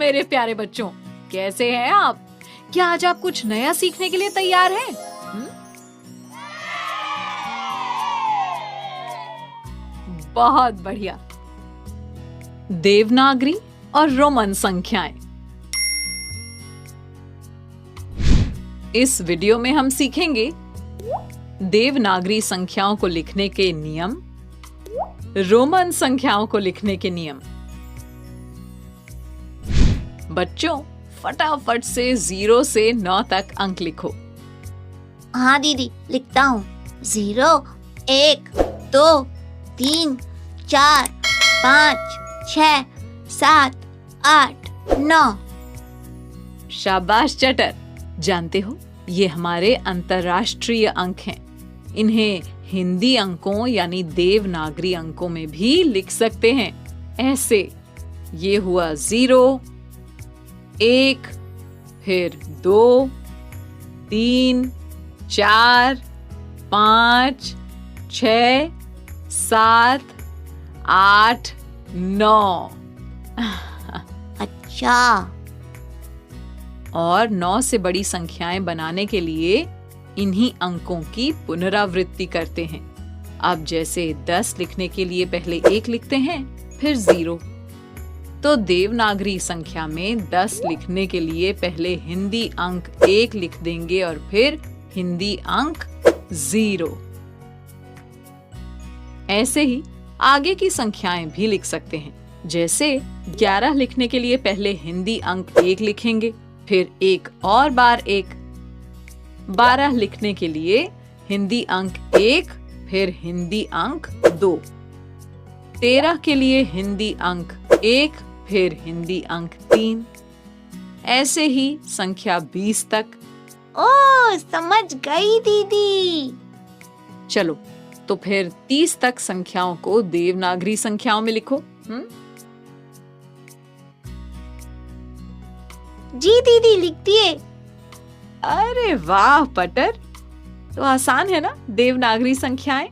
मेरे प्यारे बच्चों, कैसे हैं आप? क्या आज आप कुछ नया सीखने के लिए तैयार हैं? बहुत बढ़िया। देवनागरी और रोमन संख्याएं। इस वीडियो में हम सीखेंगे देवनागरी संख्याओं को लिखने के नियम, रोमन संख्याओं को लिखने के नियम। बच्चों, फटाफट से 0 से 9 तक अंक लिखो। हाँ दीदी, लिखता हूँ। 0, 1, 2, 3, 4, 5, 6, 7, 8, 9। शाबाश चटर। जानते हो, ये हमारे अंतर्राष्ट्रीय अंक हैं। इन्हें हिंदी अंकों यानी देवनागरी अंकों में भी लिख सकते हैं। ऐसे, ये हुआ 0, 1, फिर 2, 3, 4, 5, 6, 7, 8, 9। अच्छा। और 9 से बड़ी संख्याएं बनाने के लिए इन्हीं अंकों की पुनरावृत्ति करते हैं। अब जैसे 10 लिखने के लिए पहले 1 लिखते हैं, फिर 0, तो देवनागरी संख्या में 10 लिखने के लिए पहले हिंदी अंक 1 लिख देंगे और फिर हिंदी अंक 0। ऐसे ही आगे की संख्याएं भी लिख सकते हैं। जैसे 11 लिखने के लिए पहले हिंदी अंक 1 लिखेंगे, फिर एक और बार 1। 12 लिखने के लिए हिंदी अंक 1, फिर हिंदी अंक 2। 13 के लिए हिंदी अंक 1, फिर हिंदी अंक 3। ऐसे ही संख्या 20 तक। ओ, समझ गई दीदी। चलो, तो फिर 30 तक संख्याओं को देवनागरी संख्याओं में लिखो। जी दीदी, लिख दिए। अरे वाह पटर, तो आसान है ना देवनागरी संख्याएं?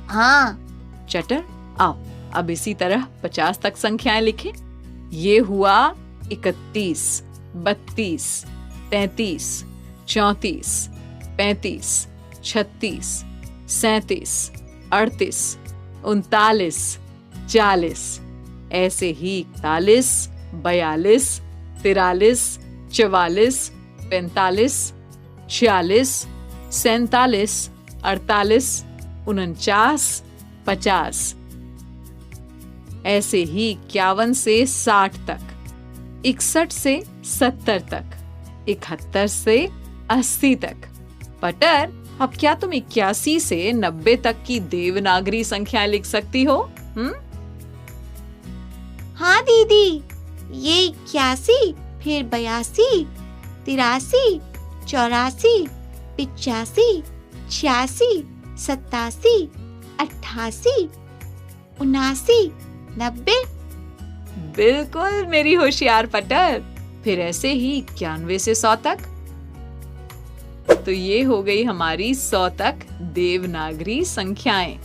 हाँ। चटर, आओ अब इसी तरह 50 तक संख्याएं लिखें। ये हुआ 31, 32, 33, 34, 35, 36, 37, 38, 39, 40। ऐसे ही 41, 42, 43, 44, 45, 46, 47, 48, 49, 50। ऐसे ही 51 से 60 तक, 61 से 70 तक, 71 से 80 तक। पटर, अब क्या तुम 81 से 90 तक की देवनागरी संख्याएं लिख सकती हो? हाँ दीदी, ये 81, फिर 82, 83, 84, 85, 86, 87, 88, 79, 90। बिल्कुल मेरी होशियार पटर। फिर ऐसे ही 91 से 100 तक। तो ये हो गई हमारी 100 तक देवनागरी संख्याएं।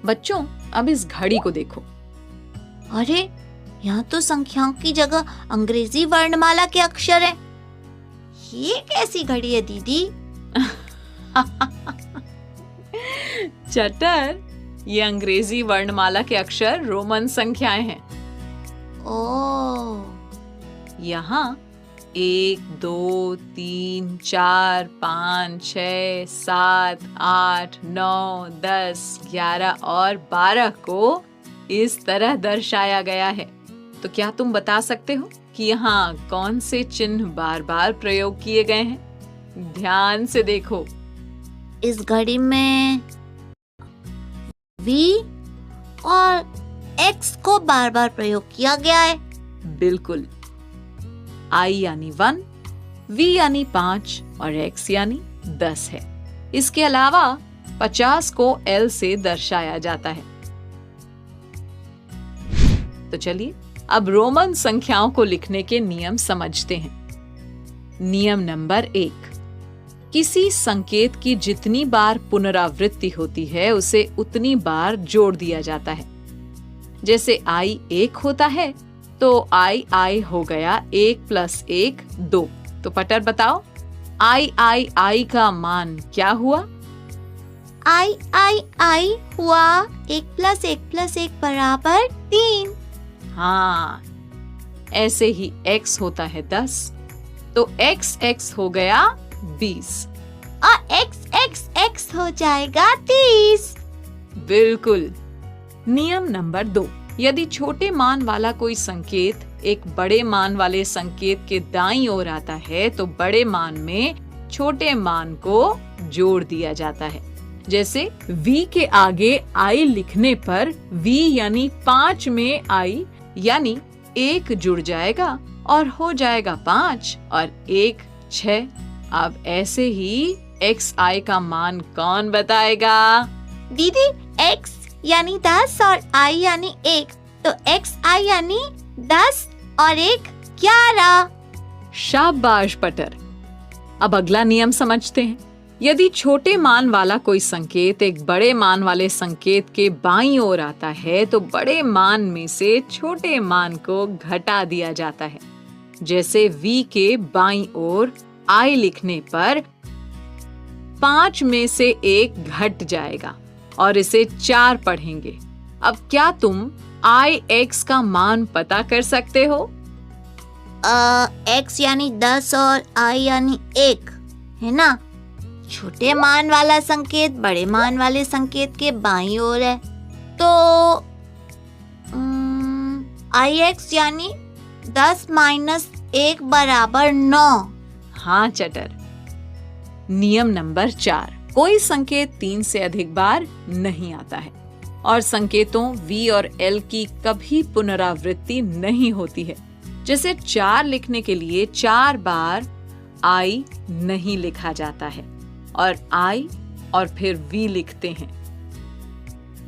बच्चों, अब इस घड़ी को देखो। अरे, यहाँ तो संख्याओं की जगह अंग्रेजी वर्णमाला के अक्षर हैं। ये कैसी घड़ी है दीदी? चटर, ये अंग्रेजी वर्णमाला के अक्षर रोमन संख्याएं हैं। ओह। यहाँ 1, 2, 3, 4, 5, 6, 7, 8, 9, 10, 11 और 12 को इस तरह दर्शाया गया है। तो क्या तुम बता सकते हो कि यहाँ कौन से चिन्ह बार बार प्रयोग किए गए हैं? ध्यान से देखो। इस घड़ी में V और X को बार बार प्रयोग किया गया है। बिल्कुल। I यानी 1, V यानी 5 और X यानी 10 है। इसके अलावा 50 को L से दर्शाया जाता है। तो चलिए अब रोमन संख्याओं को लिखने के नियम समझते हैं। नियम नंबर 1, किसी संकेत की जितनी बार पुनरावृत्ति होती है उसे उतनी बार जोड़ दिया जाता है। जैसे i 1 होता है तो i हो गया 1 + 1 2। तो पटर बताओ i का मान क्या हुआ? I हुआ 1 + 1 + 1 बराबर 3। हाँ, ऐसे ही x होता है 10, तो x हो गया 20 और x हो जाएगा 30। बिल्कुल। नियम नंबर 2, यदि छोटे मान वाला कोई संकेत एक बड़े मान वाले संकेत के दाईं ओर आता है तो बड़े मान में छोटे मान को जोड़ दिया जाता है। जैसे v के आगे i लिखने पर v यानी 5 में i यानी 1 जुड़ जाएगा और हो जाएगा 5 और 1 6। अब ऐसे ही xi का मान कौन बताएगा? दीदी, x यानी 10 और i यानी 1, तो xi यानी 10 और 1 11। शाबाश पटर। अब अगला नियम समझते हैं। यदि छोटे मान वाला कोई संकेत एक बड़े मान वाले संकेत के बाईं ओर आता है तो बड़े मान में से छोटे मान को घटा दिया जाता है। जैसे v के बाईं ओर i लिखने पर 5 में से 1 घट जाएगा और इसे 4 पढ़ेंगे। अब क्या तुम ix का मान पता कर सकते हो? x यानी 10 और i यानी 1 है ना। छोटे मान वाला संकेत बड़े मान वाले संकेत के बाईं ओर है, तो ix यानी 10 - 1 बराबर 9। हाँ चटर। नियम नंबर 4, कोई संकेत 3 से अधिक बार नहीं आता है और संकेतों v और l की कभी पुनरावृत्ति नहीं होती है। जैसे 4 लिखने के लिए 4 बार i नहीं लिखा जाता है और i और फिर v लिखते हैं।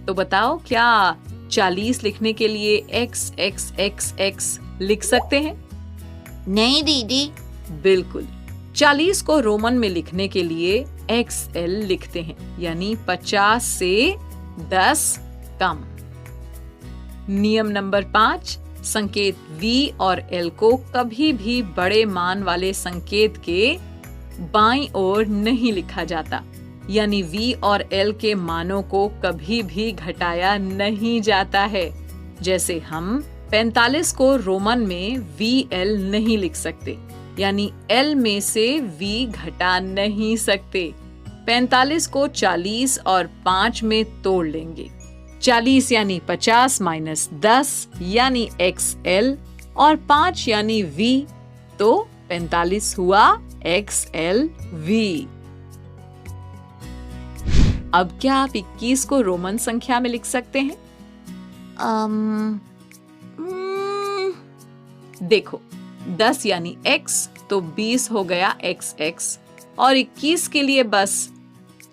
तो बताओ क्या 40 लिखने के लिए x लिख सकते हैं? नहीं दीदी। बिल्कुल। 40 को रोमन में लिखने के लिए XL लिखते हैं, यानी 50 से 10 कम। नियम नंबर 5, संकेत V और L को कभी भी बड़े मान वाले संकेत के बाईं ओर नहीं लिखा जाता, यानी V और L के मानों को कभी भी घटाया नहीं जाता है। जैसे हम 45 को रोमन में VL नहीं लिख सकते, यानी L में से V घटा नहीं सकते। 45 को 40 और 5 में तोड़ लेंगे। 40 यानी 50 - 10 यानी XL और 5 यानी V, तो 45 हुआ XLV। अब क्या आप 21 को रोमन संख्या में लिख सकते हैं? देखो 10 यानी X, तो 20 हो गया XX और 21 के लिए बस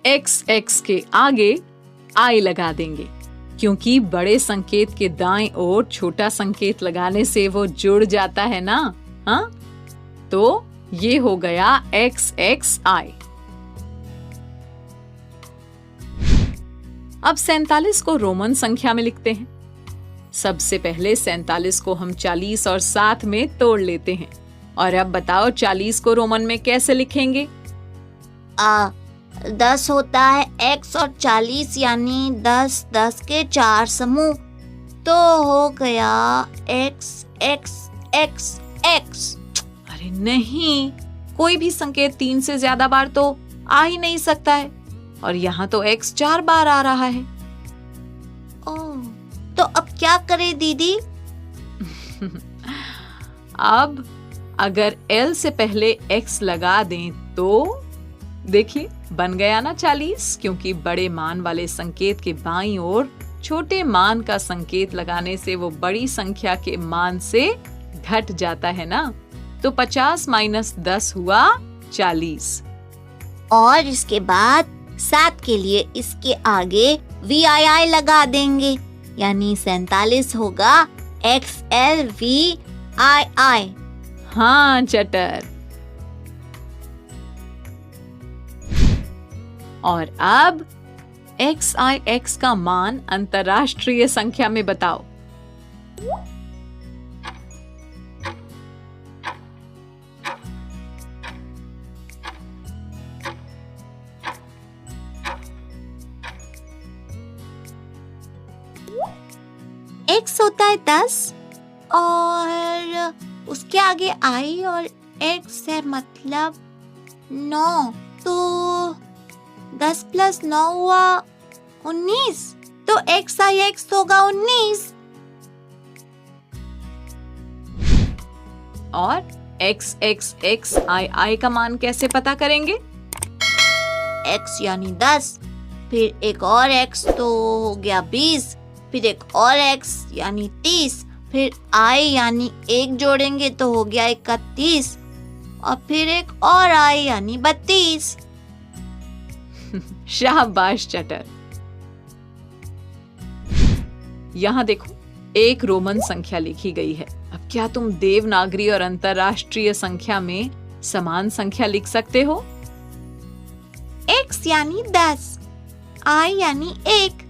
XX के आगे I लगा देंगे, क्योंकि बड़े संकेत के दाएं ओर छोटा संकेत लगाने से वो जुड़ जाता है ना। हाँ, तो ये हो गया XXI। अब 47 को रोमन संख्या में लिखते हैं। सबसे पहले 47 को हम 40 और 7 में तोड़ लेते हैं। और अब बताओ 40 को रोमन में कैसे लिखेंगे? 10 होता है x और 40 यानी 10 के 4 समूह, तो हो गया XXXX। अरे नहीं, कोई भी संकेत 3 से ज्यादा बार तो आ ही नहीं सकता है और यहाँ तो x 4 बार आ रहा है। ओह, तो अब क्या करें दीदी? अब अगर L से पहले x लगा दें तो देखिए बन गया ना 40, क्योंकि बड़े मान वाले संकेत के बाईं ओर छोटे मान का संकेत लगाने से वो बड़ी संख्या के मान से घट जाता है ना। तो 50 - 10 हुआ 40। और इसके बाद 7 के लिए इसके आगे VII लगा देंगे, यानी 47 होगा XLVII। हाँ चटर। और अब XIX का मान अंतरराष्ट्रीय संख्या में बताओ। x होता है 10 और उसके आगे i और x है, मतलब 9। तो 10 प्लस 9 हुआ 19। तो x i x होगा 19। और x x x i i का मान कैसे पता करेंगे? x यानी 10, फिर एक और x तो हो गया 20, फिर एक और x यानी 30, फिर i यानी 1 जोड़ेंगे तो हो गया 31, और फिर एक और i यानी 32। शाबाश चटर। यहाँ देखो, एक रोमन संख्या लिखी गई है। अब क्या तुम देवनागरी और अंतरराष्ट्रीय संख्या में समान संख्या लिख सकते हो? x यानी 10, i यानी 1,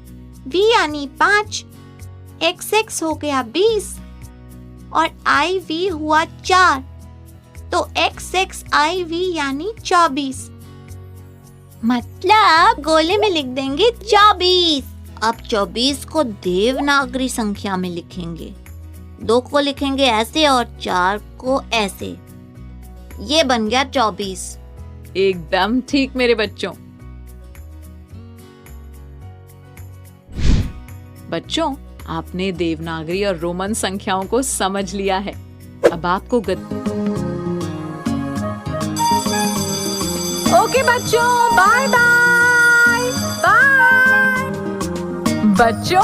v यानी 5, xx हो गया 20 और iv हुआ 4। तो xxiv यानी 24। मतलब गोले में लिख देंगे 24। अब 24 को देवनागरी संख्या में लिखेंगे। 2 को लिखेंगे ऐसे और 4 को ऐसे। ये बन गया 24। एकदम ठीक मेरे बच्चों। बच्चों, आपने देवनागरी और रोमन संख्याओं को समझ लिया है। अब आपको ओके बच्चों, बाय बाय। बाय बच्चों।